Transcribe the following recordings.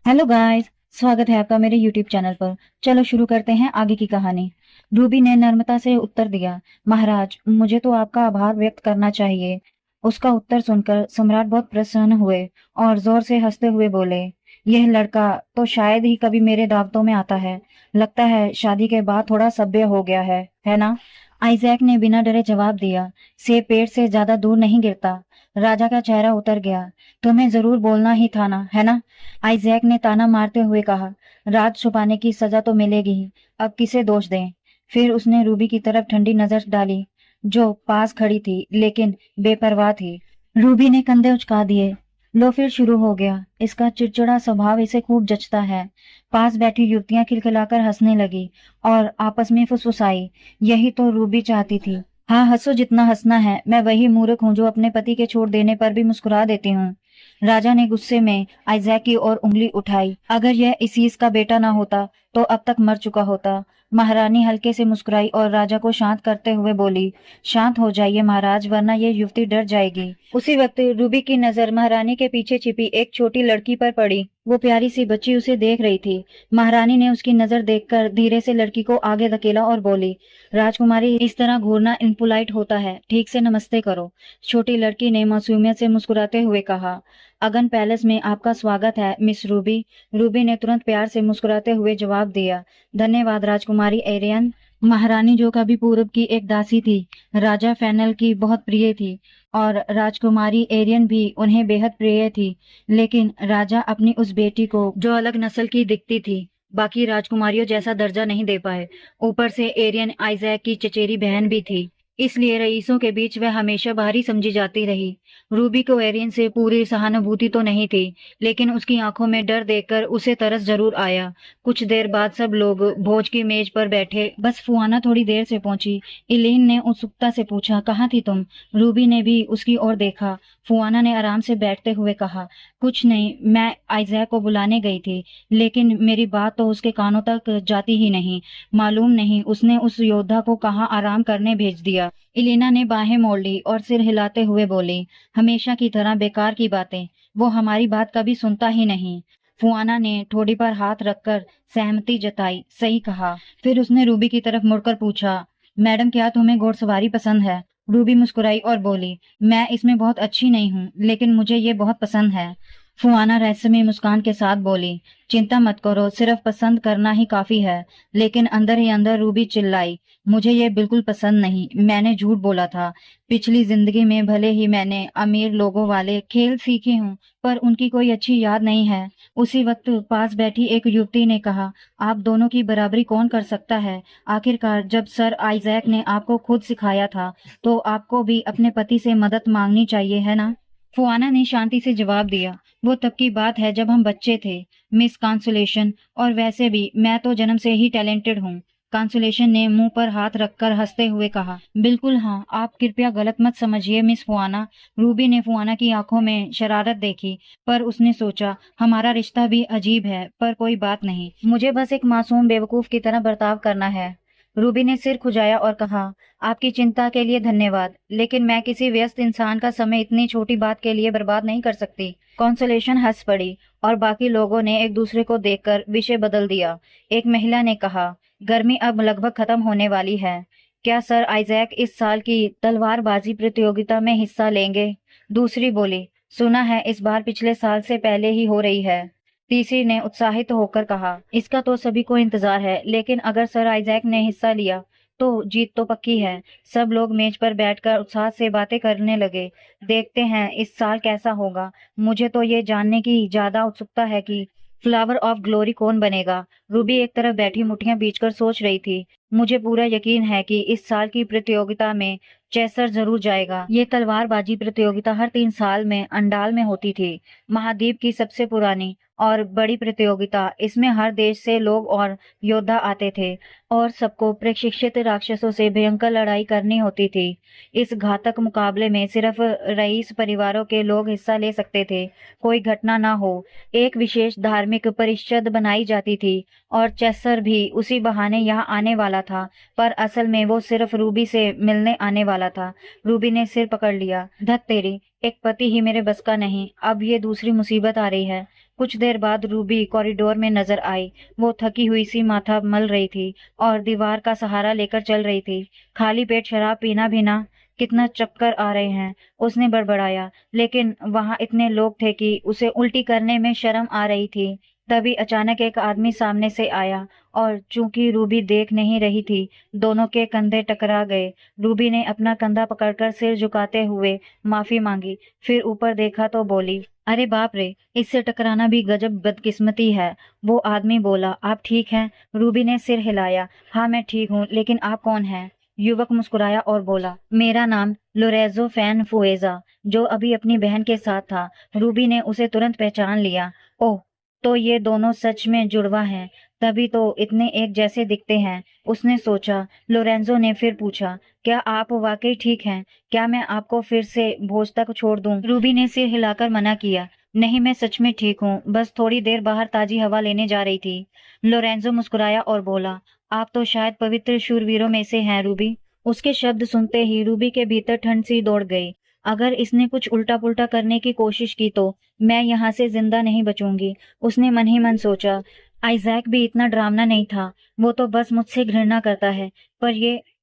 Hello guys. स्वागत है आपका मेरे यूट्यूब चैनल पर। चलो शुरू करते हैं आगे की कहानी। रूबी ने नम्रता से उत्तर दिया, महाराज मुझे तो आपका आभार व्यक्त करना चाहिए। उसका उत्तर सुनकर सम्राट बहुत प्रसन्न हुए और जोर से हंसते हुए बोले, यह लड़का तो शायद ही कभी मेरे दावतों में आता है। लगता है शादी के बाद थोड़ा सभ्य हो गया है ना? आइजैक ने बिना डरे जवाब दिया, सेब पेड़ से ज्यादा दूर नहीं गिरता। राजा का चेहरा उतर गया। तुम्हें जरूर बोलना ही था ना, है ना? आइजैक ने ताना मारते हुए कहा, राज छुपाने की सजा तो मिलेगी ही, अब किसे दोष दें? फिर उसने रूबी की तरफ ठंडी नजर डाली, जो पास खड़ी थी लेकिन बेपरवाह थी। रूबी ने कंधे उचका दिए। लो फिर शुरू हो गया। इसका चिड़चिड़ा स्वभाव इसे खूब जचता है। पास बैठी युवतियां खिलखिलाकर हंसने लगी और आपस में फुसफुसाई। यही तो रूबी चाहती थी। हाँ हंसो जितना हंसना है, मैं वही मूर्ख हूँ जो अपने पति के छोड़ देने पर भी मुस्कुरा देती हूँ। राजा ने गुस्से में आइजैक की ओर उंगली उठाई। अगर यह इसीस का बेटा ना होता तो अब तक मर चुका होता। महारानी हल्के से मुस्कुराई और राजा को शांत करते हुए बोली, शांत हो जाइए महाराज, वरना ये युवती डर जाएगी। उसी वक्त रूबी की नजर महारानी के पीछे छिपी एक छोटी लड़की पर पड़ी। वो प्यारी सी बच्ची उसे देख रही थी। महारानी ने उसकी नजर देखकर धीरे से लड़की को आगे धकेला और बोली, राजकुमारी इस तरह घूरना इनपोलाइट होता है, ठीक से नमस्ते करो। छोटी लड़की ने मासूमियत से मुस्कुराते हुए कहा, अगन पैलेस में आपका स्वागत है मिस रूबी। रूबी ने तुरंत प्यार से मुस्कुराते हुए जवाब दिया, धन्यवाद राजकुमारी एरियन। महारानी जो कभी पूरब की एक दासी थी, राजा फैनल की बहुत प्रिय थी और राजकुमारी एरियन भी उन्हें बेहद प्रिय थी। लेकिन राजा अपनी उस बेटी को जो अलग नस्ल की दिखती थी, बाकी राजकुमारियों जैसा दर्जा नहीं दे पाए। ऊपर से एरियन आइजैक की चचेरी बहन भी थी, इसलिए रईसों के बीच वह हमेशा बाहरी समझी जाती रही। रूबी को एरियन से पूरी सहानुभूति तो नहीं थी, लेकिन उसकी आंखों में डर देखकर उसे तरस जरूर आया। कुछ देर बाद सब लोग भोज की मेज पर बैठे। बस फुआना थोड़ी देर से पहुंची। इलेन ने उत्सुकता से पूछा, कहाँ थी तुम? रूबी ने भी उसकी ओर देखा। फुआना ने आराम से बैठते हुए कहा, कुछ नहीं, मैं आइजैक को बुलाने गई थी, लेकिन मेरी बात तो उसके कानों तक जाती ही नहीं। मालूम नहीं उसने उस योद्धा को कहाँ आराम करने भेज दिया। इलेना ने बाहें मोड़ ली और सिर हिलाते हुए बोली, हमेशा की तरह बेकार की बातें, वो हमारी बात कभी सुनता ही नहीं। फुआना ने ठोड़ी पर हाथ रखकर सहमति जताई, सही कहा। फिर उसने रूबी की तरफ मुड़कर पूछा, मैडम क्या तुम्हें घोड़सवारी पसंद है? रूबी मुस्कुराई और बोली, मैं इसमें बहुत अच्छी नहीं हूँ, लेकिन मुझे ये बहुत पसंद है। फुआना रहस्यमय मुस्कान के साथ बोली, चिंता मत करो, सिर्फ पसंद करना ही काफी है। लेकिन अंदर ही अंदर रूबी चिल्लाई, मुझे ये बिल्कुल पसंद नहीं, मैंने झूठ बोला था। पिछली जिंदगी में भले ही मैंने अमीर लोगों वाले खेल सीखे हूँ, पर उनकी कोई अच्छी याद नहीं है। उसी वक्त पास बैठी एक युवती ने कहा, आप दोनों की बराबरी कौन कर सकता है? आखिरकार जब सर आइजैक ने आपको खुद सिखाया था, तो आपको भी अपने पति से मदद मांगनी चाहिए, है ना? फुआना ने शांति से जवाब दिया, वो तब की बात है जब हम बच्चे थे मिस कांसोलेशन, और वैसे भी मैं तो जन्म से ही टैलेंटेड हूँ। कांसोलेशन ने मुंह पर हाथ रखकर हंसते हुए कहा, बिल्कुल हाँ, आप कृपया गलत मत समझिए मिस फुआना। रूबी ने फुआना की आंखों में शरारत देखी, पर उसने सोचा, हमारा रिश्ता भी अजीब है, पर कोई बात नहीं, मुझे बस एक मासूम बेवकूफ की तरह बर्ताव करना है। रूबी ने सिर खुजाया और कहा, आपकी चिंता के लिए धन्यवाद, लेकिन मैं किसी व्यस्त इंसान का समय इतनी छोटी बात के लिए बर्बाद नहीं कर सकती। कॉन्सोलेशन हंस पड़ी और बाकी लोगों ने एक दूसरे को देखकर विषय बदल दिया। एक महिला ने कहा, गर्मी अब लगभग खत्म होने वाली है, क्या सर आइजैक इस साल की तलवारबाजी प्रतियोगिता में हिस्सा लेंगे? दूसरी बोली, सुना है इस बार पिछले साल से पहले ही हो रही है। तीसरी ने उत्साहित होकर कहा, इसका तो सभी को इंतजार है, लेकिन अगर सर आइजैक ने हिस्सा लिया तो जीत तो पक्की है। सब लोग मेज पर बैठकर उत्साह से बातें करने लगे। देखते हैं इस साल कैसा होगा। मुझे तो ये जानने की ज्यादा उत्सुकता है कि फ्लावर ऑफ ग्लोरी कौन बनेगा। रूबी एक तरफ बैठी मुट्ठियां बींचकर सोच रही थी, मुझे पूरा यकीन है कि इस साल की प्रतियोगिता में चेसर जरूर जाएगा। ये तलवारबाजी प्रतियोगिता हर 3 साल में अंडाल में होती थी, महाद्वीप की सबसे पुरानी और बड़ी प्रतियोगिता। इसमें हर देश से लोग और योद्धा आते थे और सबको प्रशिक्षित राक्षसों से भयंकर लड़ाई करनी होती थी। इस घातक मुकाबले में सिर्फ रईस परिवारों के लोग हिस्सा ले सकते थे। कोई घटना ना हो, एक विशेष धार्मिक परिषद बनाई जाती थी और चेसर भी उसी बहाने यहाँ आने वाला था, पर असल में वो सिर्फ रूबी से मिलने आने वाला था। रूबी ने सिर पकड़ लिया, धत तेरी, एक पति ही मेरे बस का नहीं, अब ये दूसरी मुसीबत आ रही है। कुछ देर बाद रूबी कॉरिडोर में नजर आई। वो थकी हुई सी माथा मल रही थी और दीवार का सहारा लेकर चल रही थी। खाली पेट शराब पीना भी ना, कितना चक्कर आ रहे हैं, उसने बड़बड़ाया। लेकिन वहां इतने लोग थे कि उसे उल्टी करने में शर्म आ रही थी। तभी अचानक एक आदमी सामने से आया और चूंकि रूबी देख नहीं रही थी, दोनों के कंधे टकरा गए। रूबी ने अपना कंधा पकड़कर सिर झुकाते हुए माफी मांगी, फिर ऊपर देखा तो बोली, अरे बाप रे, इससे टकराना भी गजब बदकिस्मती है। वो आदमी बोला, आप ठीक हैं? रूबी ने सिर हिलाया, हाँ मैं ठीक हूँ, लेकिन आप कौन हैं? युवक मुस्कुराया और बोला, मेरा नाम लोरेंजो फैन फुएजा, जो अभी अपनी बहन के साथ था। रूबी ने उसे तुरंत पहचान लिया। ओह, तो ये दोनों सच में जुड़वा हैं, तभी तो इतने एक जैसे दिखते हैं, उसने सोचा। लोरेंजो ने फिर पूछा, क्या आप वाकई ठीक हैं? क्या मैं आपको फिर से भोज तक छोड़ दूं? रूबी ने सिर हिलाकर मना किया, नहीं मैं सच में ठीक हूँ, बस थोड़ी देर बाहर ताजी हवा लेने जा रही थी। लोरेंजो मुस्कुराया और बोला, आप तो शायद पवित्र शूरवीरों में से हैं रूबी। उसके शब्द सुनते ही रूबी के भीतर ठंड सी दौड़ गई। अगर इसने कुछ उल्टा पुल्टा करने की कोशिश की तो मैं यहाँ से जिंदा नहीं बचूंगी, उसने मन ही मन सोचा। आइजैक भी इतना डरावना नहीं था, वो तो बस मुझसे घृणा करता है, पर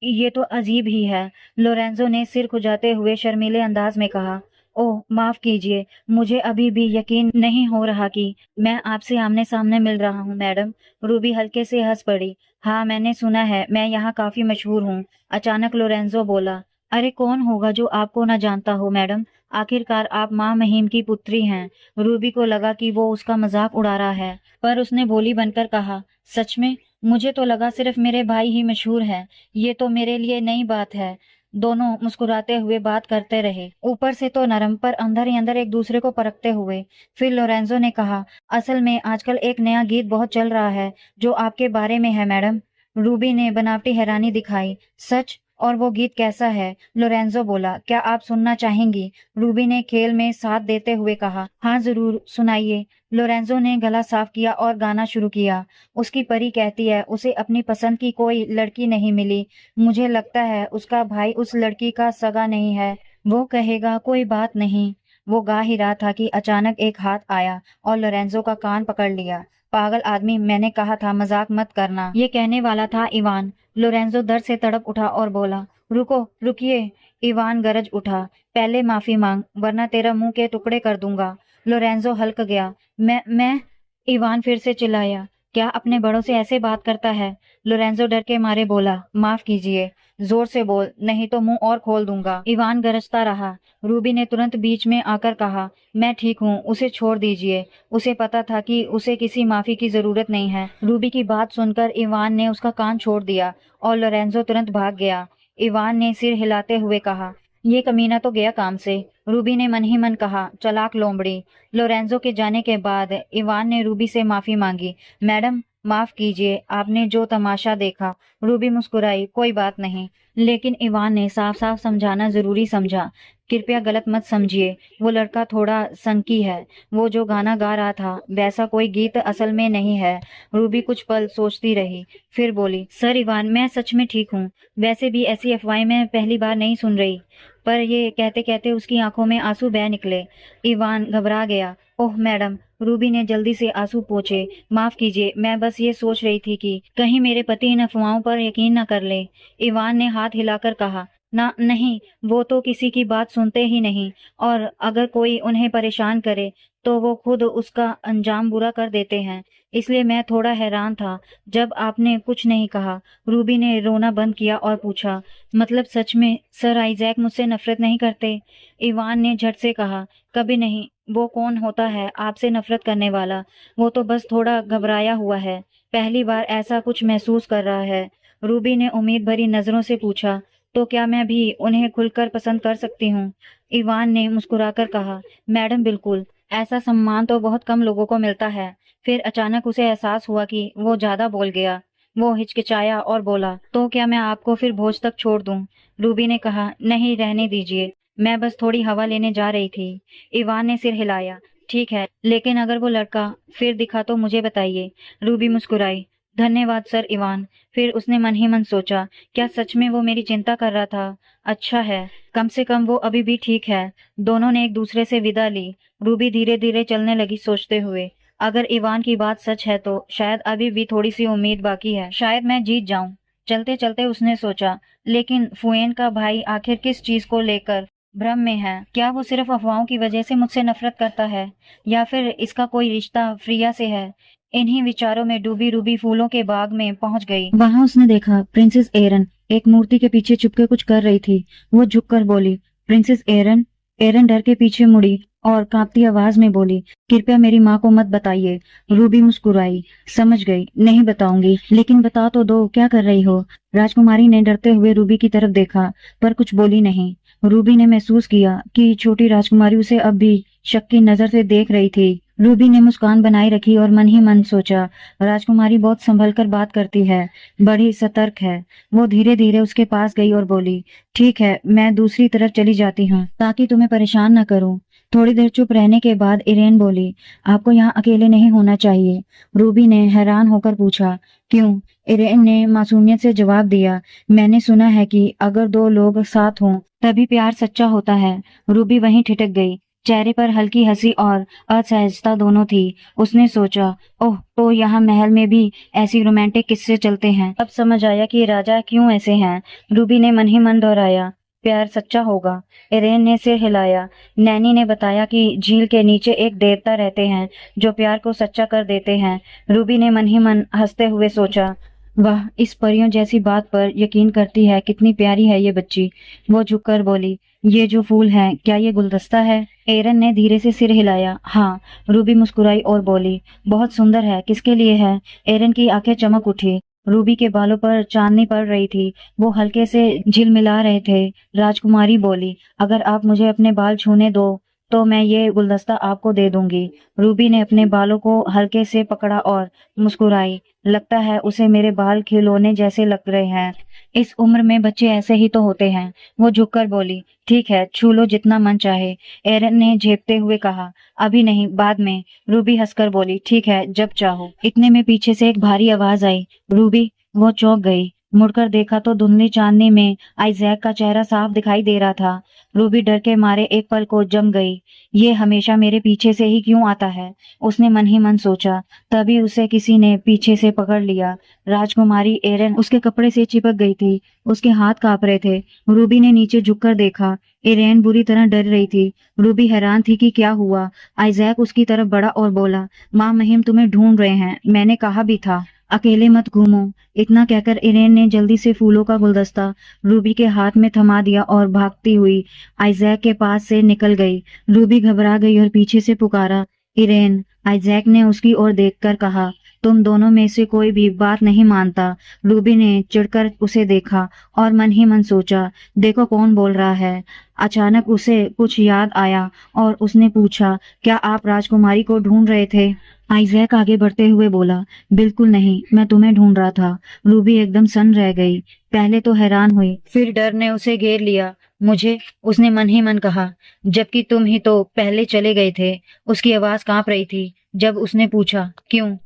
ये तो अजीब ही है। लोरेंजो ने सिर खुजाते हुए शर्मीले अंदाज में कहा, ओह माफ कीजिए, मुझे अभी भी यकीन नहीं हो रहा कि मैं आपसे आमने सामने मिल रहा हूँ मैडम। रूबी हल्के से हंस पड़ी, हाँ मैंने सुना है, मैं यहाँ काफी मशहूर हूँ। अचानक लोरेंजो बोला, अरे कौन होगा जो आपको न जानता हो मैडम, आखिरकार आप माँ महीम की पुत्री हैं। रूबी को लगा कि वो उसका मजाक उड़ा रहा है, पर उसने भोली बनकर कहा, सच में? मुझे तो लगा सिर्फ मेरे भाई ही मशहूर हैं, ये तो मेरे लिए नई बात है। दोनों मुस्कुराते हुए बात करते रहे, ऊपर से तो नरम पर अंदर ही अंदर एक दूसरे को परखते हुए। फिर लोरेंजो ने कहा, असल में आजकल एक नया गीत बहुत चल रहा है जो आपके बारे में है मैडम। रूबी ने बनावटी हैरानी दिखाई, सच? और वो गीत कैसा है? लोरेंजो बोला, क्या आप सुनना चाहेंगी? रूबी ने खेल में साथ देते हुए कहा, हाँ जरूर, सुनाइए। लोरेंजो ने गला साफ किया और गाना शुरू किया। उसकी परी कहती है उसे अपनी पसंद की कोई लड़की नहीं मिली, मुझे लगता है उसका भाई उस लड़की का सगा नहीं है, वो कहेगा कोई बात नहीं। वो गा ही रहा था कि अचानक एक हाथ आया और लोरेंजो का कान पकड़ लिया। पागल आदमी, मैंने कहा था मजाक मत करना। ये कहने वाला था इवान। लोरेंजो दर्द से तड़प उठा और बोला, रुको, रुकिए। इवान गरज उठा, पहले माफी मांग वरना तेरा मुंह के टुकड़े कर दूंगा। लोरेंजो हल्क गया, मैं इवान फिर से चिल्लाया, क्या अपने बड़ों से ऐसे बात करता है? लोरेंजो डर के मारे बोला, माफ कीजिए, जोर से बोल, नहीं तो मुंह और खोल दूंगा। इवान गरजता रहा। रूबी ने तुरंत बीच में आकर कहा, मैं ठीक हूँ, उसे छोड़ दीजिए। उसे पता था कि उसे किसी माफी की जरूरत नहीं है। रूबी की बात सुनकर इवान ने उसका कान छोड़ दिया और लोरेंजो तुरंत भाग गया। इवान ने सिर हिलाते हुए कहा, ये कमीना तो गया काम से। रूबी ने मन ही मन कहा, चलाक लोमड़ी। लोरेंजो के जाने के बाद इवान ने रूबी से माफी मांगी, मैडम माफ कीजिए, आपने जो तमाशा देखा। रूबी मुस्कुराई, कोई बात नहीं। लेकिन इवान ने साफ साफ समझाना जरूरी समझा, कृपया गलत मत समझिए, वो लड़का थोड़ा संकी है, वो जो गाना गा रहा था वैसा कोई गीत असल में नहीं है। रूबी कुछ पल सोचती रही, फिर बोली, सर इवान, मैं सच में ठीक हूँ, वैसे भी ऐसी अफवाहें मैं पहली बार नहीं सुन रही। पर ये कहते कहते उसकी आंखों में आंसू बह निकले। इवान घबरा गया, ओह मैडम। रूबी ने जल्दी से आंसू पोंछे, माफ कीजिए, मैं बस ये सोच रही थी कि कहीं मेरे पति इन अफवाहों पर यकीन न कर ले। इवान ने हाथ हिलाकर कहा, ना नहीं, वो तो किसी की बात सुनते ही नहीं, और अगर कोई उन्हें परेशान करे तो वो खुद उसका अंजाम बुरा कर देते हैं, इसलिए मैं थोड़ा हैरान था जब आपने कुछ नहीं कहा। रूबी ने रोना बंद किया और पूछा, मतलब सच में सर आइजैक मुझसे नफरत नहीं करते? इवान ने झट से कहा, कभी नहीं, वो कौन होता है आपसे नफरत करने वाला, वो तो बस थोड़ा घबराया हुआ है, पहली बार ऐसा कुछ महसूस कर रहा है। रूबी ने उम्मीद भरी नजरों से पूछा, तो क्या मैं भी उन्हें खुलकर पसंद कर सकती हूँ? इवान ने मुस्कुराकर कहा, मैडम बिल्कुल, ऐसा सम्मान तो बहुत कम लोगों को मिलता है। फिर अचानक उसे एहसास हुआ कि वो ज्यादा बोल गया। वो हिचकिचाया और बोला, तो क्या मैं आपको फिर भोज तक छोड़ दूं? रूबी ने कहा, नहीं रहने दीजिए, मैं बस थोड़ी हवा लेने जा रही थी। इवान ने सिर हिलाया, ठीक है, लेकिन अगर वो लड़का फिर दिखा तो मुझे बताइए। रूबी मुस्कुराई, धन्यवाद सर इवान। फिर उसने मन ही मन सोचा, क्या सच में वो मेरी चिंता कर रहा था? अच्छा है, कम से कम वो अभी भी ठीक है। दोनों ने एक दूसरे से विदा ली। रूबी धीरे धीरे चलने लगी, सोचते हुए, अगर इवान की बात सच है तो शायद अभी भी थोड़ी सी उम्मीद बाकी है, शायद मैं जीत जाऊं। चलते चलते उसने सोचा, लेकिन फुएन का भाई आखिर किस चीज को लेकर भ्रम में है? क्या वो सिर्फ अफवाहों की वजह से मुझसे नफरत करता है, या फिर इसका कोई रिश्ता फ्रिया से है? इन्हीं विचारों में डूबी रूबी फूलों के बाग में पहुंच गई। वहां उसने देखा प्रिंसेस एरन एक मूर्ति के पीछे छुपके कुछ कर रही थी। वो झुककर बोली, प्रिंसेस एरन। एरन डर के पीछे मुड़ी और कांपती आवाज में बोली, कृपया मेरी माँ को मत बताइए। रूबी मुस्कुराई, समझ गई, नहीं बताऊंगी, लेकिन बता तो दो, क्या कर रही हो? राजकुमारी ने डरते हुए रूबी की तरफ देखा, पर कुछ बोली नहीं। रूबी ने महसूस किया कि छोटी राजकुमारी उसे अब भी शक की नजर से देख रही थी। रूबी ने मुस्कान बनाए रखी और मन ही मन सोचा, राजकुमारी बहुत संभल कर बात करती है, बड़ी सतर्क है। वो धीरे धीरे उसके पास गई और बोली, ठीक है, मैं दूसरी तरफ चली जाती हूँ ताकि तुम्हें परेशान न करूँ। थोड़ी देर चुप रहने के बाद इरेन बोली, आपको यहाँ अकेले नहीं होना चाहिए। रूबी ने हैरान होकर पूछा, क्यों? इरेन ने मासूमियत से जवाब दिया, मैंने सुना है कि अगर दो लोग साथ हों तभी प्यार सच्चा होता है। रूबी वहीं ठिठक गई, चेहरे पर हल्की हंसी और असहजता दोनों थी। उसने सोचा, ओह, तो यहाँ महल में भी ऐसी रोमांटिक किस्से चलते हैं। अब समझ आया कि राजा क्यों ऐसे हैं। रूबी ने मन ही मन दोहराया, प्यार सच्चा होगा। इरेन ने सिर हिलाया, नैनी ने बताया कि झील के नीचे एक देवता रहते हैं जो प्यार को सच्चा कर देते हैं। रूबी ने मन ही मन हंसते हुए सोचा, वाह, इस परियों जैसी बात पर यकीन करती है, कितनी प्यारी है ये बच्ची। वो झुककर बोली, ये जो फूल है, क्या ये गुलदस्ता है? एरन ने धीरे से सिर हिलाया, हाँ। रूबी मुस्कुराई और बोली, बहुत सुंदर है, किसके लिए है? एरन की आंखें चमक उठी। रूबी के बालों पर चांदनी पड़ रही थी, वो हल्के से झिलमिला रहे थे। राजकुमारी बोली, अगर आप मुझे अपने बाल छूने दो तो मैं ये गुलदस्ता आपको दे दूंगी। रूबी ने अपने बालों को हल्के से पकड़ा और मुस्कुराई, लगता है उसे मेरे बाल खिलौने जैसे लग रहे हैं। इस उम्र में बच्चे ऐसे ही तो होते हैं। वो झुककर बोली, ठीक है, छू लो जितना मन चाहे। एरन ने झेपते हुए कहा, अभी नहीं, बाद में। रूबी हंसकर बोली, ठीक है, जब चाहो। इतने में पीछे से एक भारी आवाज आई, रूबी। वो चौंक गई, मुड़कर देखा तो धुंधली चांदनी में आइजैक का चेहरा साफ दिखाई दे रहा था। रूबी डर के मारे एक पल को जम गई। ये हमेशा मेरे पीछे से ही क्यों आता है? उसने मन ही मन सोचा। तभी उसे किसी ने पीछे से पकड़ लिया। राजकुमारी एरन उसके कपड़े से चिपक गई थी, उसके हाथ कांप रहे थे। रूबी ने नीचे झुककर देखा, एरेन बुरी तरह डर रही थी। रूबी हैरान थी कि क्या हुआ। आइजैक उसकी तरफ बढ़ा और बोला, माँ महिम तुम्हें ढूंढ रहे हैं, मैंने कहा भी था अकेले मत घूमो। इतना कहकर इरेन ने जल्दी से फूलों का गुलदस्ता रूबी के हाथ में थमा दिया और भागती हुई आइजैक के पास से निकल गई। रूबी घबरा गई और पीछे से पुकारा, इरेन। आइजैक ने उसकी ओर देखकर कहा, तुम दोनों में से कोई भी बात नहीं मानता। रूबी ने चिढ़कर उसे देखा और मन ही मन सोचा, देखो कौन बोल रहा है। अचानक उसे कुछ याद आया और उसने पूछा, क्या आप राजकुमारी को ढूंढ रहे थे? आइजैक आगे बढ़ते हुए बोला, बिल्कुल नहीं, मैं तुम्हें ढूंढ रहा था। रूबी एकदम सन्न रह गई। पहले तो हैरान हुई, फिर डर ने उसे घेर लिया। मुझे? उसने मन ही मन कहा, जबकि तुम ही तो पहले चले गए थे। उसकी आवाज कांप रही थी जब उसने पूछा, क्यों?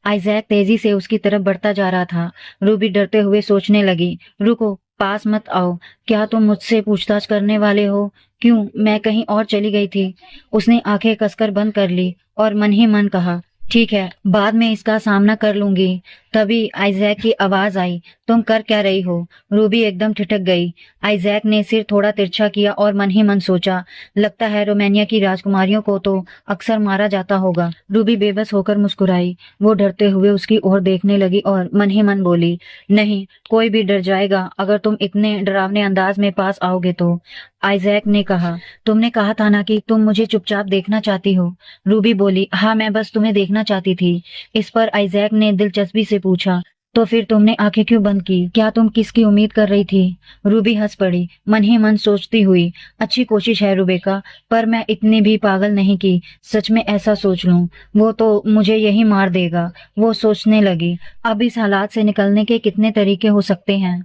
आइजैक तेजी से उसकी तरफ बढ़ता जा रहा था। रूबी डरते हुए सोचने लगी, रुको, पास मत आओ। क्या तुम मुझसे पूछताछ करने वाले हो? क्यों, मैं कहीं और चली गई थी। उसने आंखें कसकर बंद कर ली और मन ही मन कहा, ठीक है, बाद में इसका सामना कर लूंगी। तभी आइजैक की आवाज आई, तुम कर क्या रही हो? रूबी एकदम ठिठक गई। आइजैक ने सिर थोड़ा तिरछा किया और मन ही मन सोचा, लगता है रोमानिया की राजकुमारियों को तो अक्सर मारा जाता होगा। रूबी बेबस होकर मुस्कुराई। वो डरते हुए उसकी ओर देखने लगी और मन ही मन बोली, नहीं, कोई भी डर जाएगा अगर तुम इतने डरावने अंदाज में पास आओगे तो। आइजैक ने कहा, तुमने कहा था ना कि तुम मुझे चुपचाप देखना चाहती हो। रूबी बोली, हाँ, मैं बस तुम्हें देखना चाहती थी। इस पर आइजैक ने दिलचस्पी से पूछा, तो फिर तुमने आंखें क्यों बंद की? क्या तुम किसकी उम्मीद कर रही थी? रूबी हंस पड़ी, मन ही मन सोचती हुई, अच्छी कोशिश है रुबेका, पर मैं इतनी भी पागल नहीं कि सच में ऐसा सोच लूं। वो तो मुझे यही मार देगा। वो सोचने लगी, अब इस हालात से निकलने के कितने तरीके हो सकते हैं।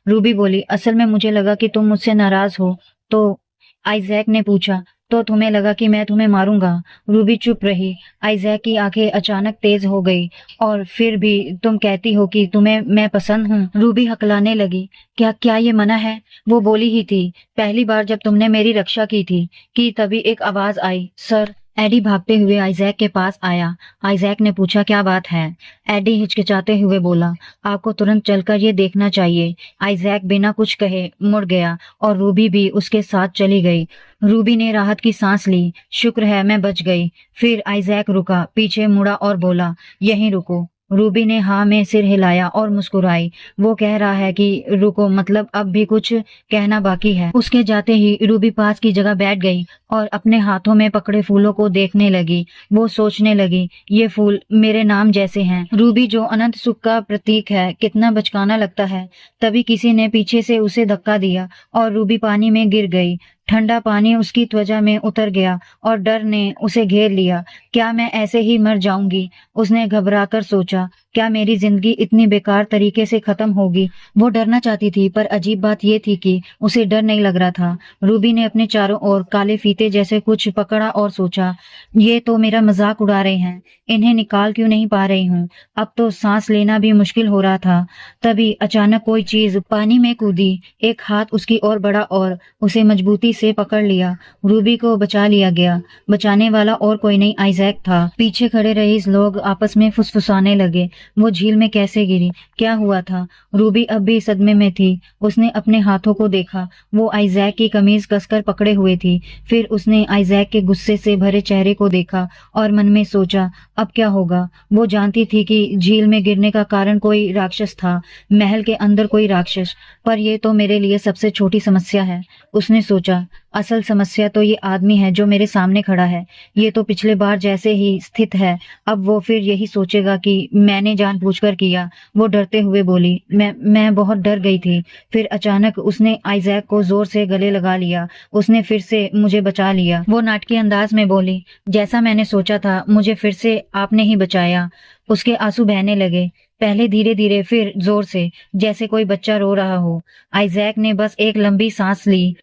रूबी बोली, असल में मुझे लगा कि तुम मुझसे नाराज हो। तो आइजैक ने पूछा, तो तुम्हें लगा कि मैं तुम्हें मारूंगा? रूबी चुप रही। आइजैक की आंखें अचानक तेज हो गई, और फिर भी तुम कहती हो कि तुम्हें मैं पसंद हूँ? रूबी हकलाने लगी, क्या क्या ये मना है? वो बोली ही थी, पहली बार जब तुमने मेरी रक्षा की थी कि तभी एक आवाज आई, सर। एडी भागते हुए आइजैक के पास आया। आइजैक ने पूछा, क्या बात है? एडी हिचकिचाते हुए बोला, आपको तुरंत चलकर ये देखना चाहिए। आइजैक बिना कुछ कहे मुड़ गया और रूबी भी उसके साथ चली गई। रूबी ने राहत की सांस ली। शुक्र है मैं बच गई। फिर आइजैक रुका, पीछे मुड़ा और बोला, यहीं रुको। रूबी ने हाँ में सिर हिलाया और मुस्कुराई। वो कह रहा है कि रुको, मतलब अब भी कुछ कहना बाकी है। उसके जाते ही रूबी पास की जगह बैठ गई और अपने हाथों में पकड़े फूलों को देखने लगी। वो सोचने लगी, ये फूल मेरे नाम जैसे हैं। रूबी जो अनंत सुख का प्रतीक है, कितना बचकाना लगता है। तभी किसी ने पीछे से उसे धक्का दिया और रूबी पानी में गिर गई। ठंडा पानी उसकी त्वचा में उतर गया और डर ने उसे घेर लिया। क्या मैं ऐसे ही मर जाऊंगी? उसने घबराकर सोचा, क्या मेरी जिंदगी इतनी बेकार तरीके से खत्म होगी? वो डरना चाहती थी, पर अजीब बात ये थी कि उसे डर नहीं लग रहा था। रूबी ने अपने चारों ओर काले फीते जैसे कुछ पकड़ा और सोचा, ये तो मेरा मजाक उड़ा रहे हैं। इन्हें निकाल क्यों नहीं पा रही हूँ? अब तो सांस लेना भी मुश्किल हो रहा था। तभी अचानक कोई चीज पानी में कूदी। एक हाथ उसकी ओर बढ़ा और उसे मजबूती से पकड़ लिया। रूबी को बचा लिया गया। बचाने वाला और कोई नहीं, आइजैक था। पीछे खड़े रईस लोग आपस में फुसफुसाने लगे। वो झील में कैसे गिरी? क्या हुआ था? रूबी अब भी सदमे में थी। उसने अपने हाथों को देखा। वो आइजैक की कमीज कसकर पकड़े हुए थी। फिर उसने आइजैक के गुस्से से भरे चेहरे को देखा और मन में सोचा, अब क्या होगा? वो जानती थी कि झील में गिरने का कारण कोई राक्षस था, महल के अंदर कोई राक्षस। पर यह तो मेरे लिए सबसे छोटी समस्या है। उसने सोचा, असल समस्या तो ये आदमी है जो मेरे सामने खड़ा है। ये तो पिछले बार जैसे ही स्थित है। अब वो फिर यही सोचेगा कि मैंने जानबूझकर किया। वो डरते हुए बोली, मैं बहुत डर गई थी। फिर अचानक उसने आइजैक को जोर से गले लगा लिया। उसने फिर से मुझे बचा लिया। वो नाटकीय अंदाज में बोली, जैसा मैंने सोचा था, मुझे फिर से आपने ही बचाया। उसके आंसू बहने लगे, पहले धीरे धीरे, फिर जोर से, जैसे कोई बच्चा रो रहा हो। आइजैक ने बस एक लंबी सांस ली